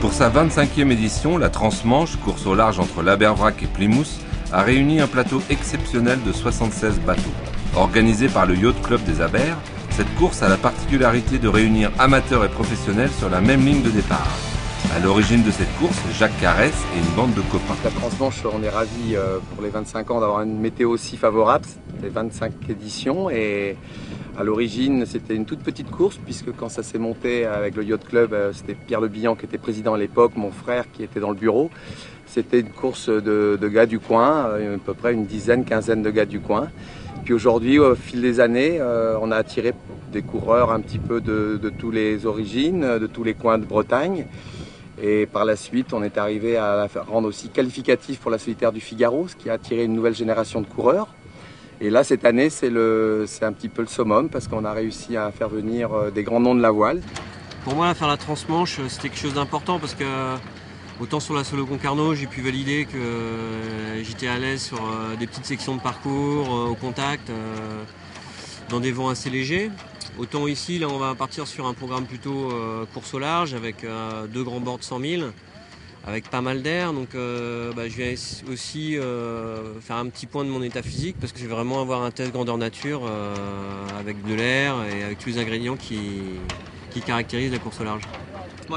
Pour sa 25e édition, la Transmanche, course au large entre l'Abervrac et Plymouth, a réuni un plateau exceptionnel de 76 bateaux. Organisée par le Yacht Club des Abers, cette course a la particularité de réunir amateurs et professionnels sur la même ligne de départ. À l'origine de cette course, Jacques Carès et une bande de copains. La Transmanche, on est ravis pour les 25 ans d'avoir une météo aussi favorable. C'était 25 éditions et à l'origine c'était une toute petite course puisque quand ça s'est monté avec le Yacht Club, c'était Pierre Le Bihan qui était président à l'époque, mon frère qui était dans le bureau. C'était une course de gars du coin, à peu près une dizaine, quinzaine de gars du coin. Puis aujourd'hui, au fil des années, on a attiré des coureurs un petit peu de toutes les origines, de tous les coins de Bretagne. Et par la suite, on est arrivé à la rendre aussi qualificatif pour la solitaire du Figaro, ce qui a attiré une nouvelle génération de coureurs. Et là, cette année, c'est un petit peu le summum parce qu'on a réussi à faire venir des grands noms de la voile. Pour moi, faire la Transmanche, c'était quelque chose d'important parce que autant sur la Solo Concarneau, j'ai pu valider que j'étais à l'aise sur des petites sections de parcours, au contact, dans des vents assez légers. Autant ici, là, on va partir sur un programme plutôt course au large avec 2 grands bords de 100 000, avec pas mal d'air. Donc je viens aussi faire un petit point de mon état physique parce que je vais vraiment avoir un test grandeur nature avec de l'air et avec tous les ingrédients qui caractérisent la course au large. C'est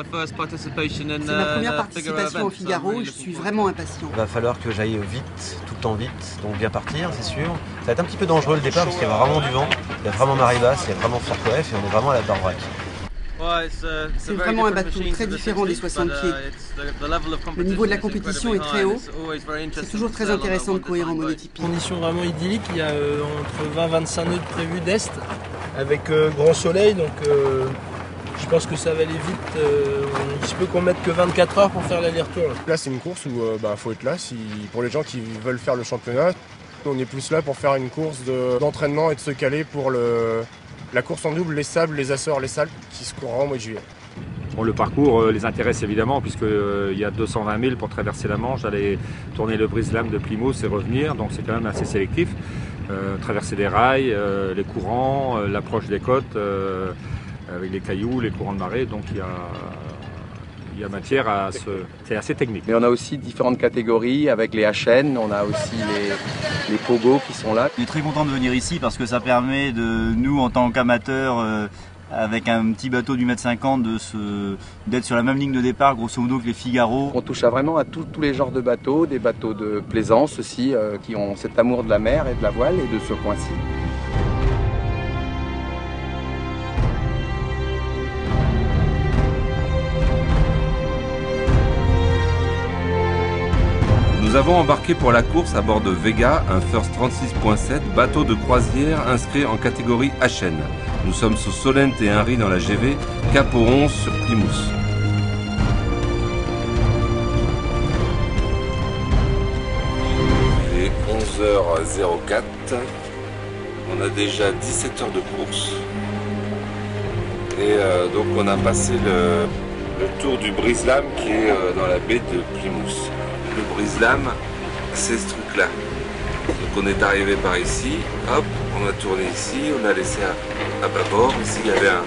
ma première participation au Figaro et je suis vraiment impatient. Il va falloir que j'aille vite, tout le temps vite, donc bien partir, c'est sûr. Ça va être un petit peu dangereux le départ parce qu'il y a vraiment du vent, il y a vraiment marée basse, il y a vraiment fort coef et on est vraiment à la l'Abervrac. C'est vraiment un bateau très différent des 60 pieds. Le niveau de la compétition est très haut. C'est toujours très intéressant de courir en monotypie. Conditions vraiment idylliques, il y a entre 20 et 25 nœuds prévus d'est avec grand soleil, donc je pense que ça va aller vite. Il se peut qu'on mette que 24 heures pour faire l'aller-retour. Là, c'est une course où il faut être là. Pour les gens qui veulent faire le championnat, on est plus là pour faire une course d'entraînement et de se caler pour la course en double, les sables, les Açores, les Salpes, qui se courra au mois de juillet. Bon, le parcours les intéresse évidemment puisqu'il y a 220 000 pour traverser la Manche, aller tourner le brise-lames de Plymouth et revenir, donc c'est quand même assez sélectif. Traverser les rails, les courants, l'approche des côtes, avec les cailloux, les courants de marée, donc il y a matière à c'est assez technique. Mais on a aussi différentes catégories avec les HN, on a aussi les pogos qui sont là. On est très content de venir ici parce que ça permet de nous en tant qu'amateurs avec un petit bateau du 1,50 m d'être sur la même ligne de départ grosso modo que les Figaro. On touche vraiment à tous les genres de bateaux, des bateaux de plaisance aussi qui ont cet amour de la mer et de la voile et de ce coin-ci. Nous avons embarqué pour la course à bord de Vega, un First 36.7, bateau de croisière inscrit en catégorie HN. Nous sommes sous Solent et Henry dans la GV, cap au 11 sur Plymouth. Il est 11h04. On a déjà 17 heures de course. Et donc on a passé le tour du brise-lames qui est dans la baie de Plymouth. Le brise-lames, c'est ce truc-là. Donc on est arrivé par ici, hop, on a tourné ici, on a laissé à bâbord. Ici il y avait un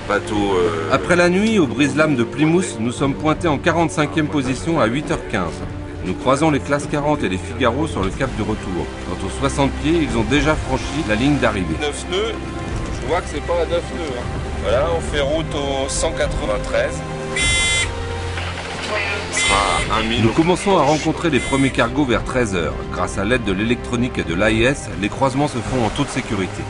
bateau. Après la nuit au brise-lames de Plymouth, nous sommes pointés en 45e position à 8h15. Nous croisons les classes 40 et les Figaro sur le cap du retour. Quant aux 60 pieds, ils ont déjà franchi la ligne d'arrivée. 9 nœuds, je vois que c'est pas à 9 nœuds. Hein. Voilà, on fait route au 193. Nous commençons à rencontrer les premiers cargos vers 13h. Grâce à l'aide de l'électronique et de l'AIS, les croisements se font en toute sécurité.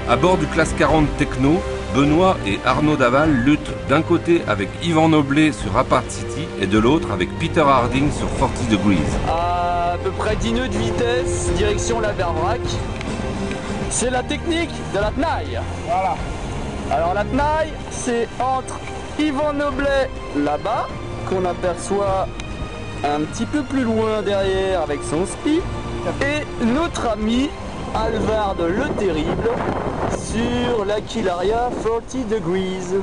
À bord du classe 40 Techno, Benoît et Arnaud Daval luttent d'un côté avec Yvan Noblet sur Apart City et de l'autre avec Peter Harding sur 40 Degrees. À peu près 10 nœuds de vitesse, direction l'Abervrac. C'est la technique de la tenaille. Voilà. Alors la tenaille, c'est entre Yvan Noblet là-bas, qu'on aperçoit un petit peu plus loin derrière avec son spi, et notre ami Alvard le Terrible sur l'Aquilaria 40 Degrees.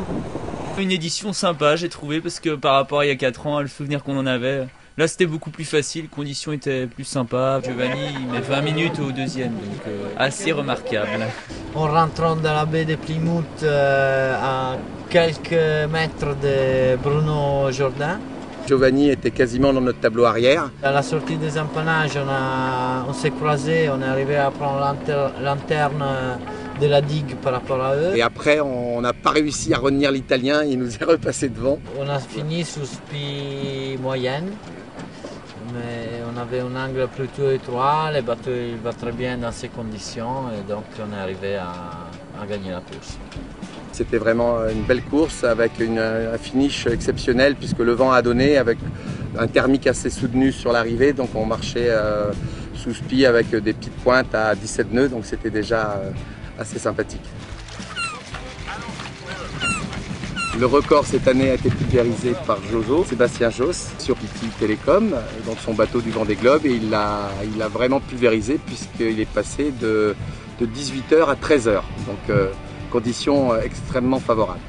Une édition sympa, j'ai trouvé, parce que par rapport à il y a 4 ans, le souvenir qu'on en avait, Là c'était beaucoup plus facile, les conditions étaient plus sympas. Giovanni il met 20 minutes au deuxième, donc assez remarquable. En rentrant dans la baie de Plymouth, à quelques mètres de Bruno Jourdain. Giovanni était quasiment dans notre tableau arrière. À la sortie des empennages, on s'est croisés, on est arrivé à prendre l'interne de la digue par rapport à eux. Et après, on n'a pas réussi à retenir l'Italien, il nous est repassé devant. On a fini sous spi moyenne, mais on avait un angle plutôt étroit, le bateau il va très bien dans ces conditions, et donc on est arrivé à gagner la course. C'était vraiment une belle course avec un finish exceptionnel puisque le vent a donné avec un thermique assez soutenu sur l'arrivée. Donc on marchait sous spi avec des petites pointes à 17 nœuds, donc c'était déjà assez sympathique. Le record cette année a été pulvérisé par Sébastien Josse sur PT Télécom, donc son bateau du Vendée Globe, et il l'a vraiment pulvérisé puisqu'il est passé de 18h à 13h. Donc, conditions extrêmement favorables.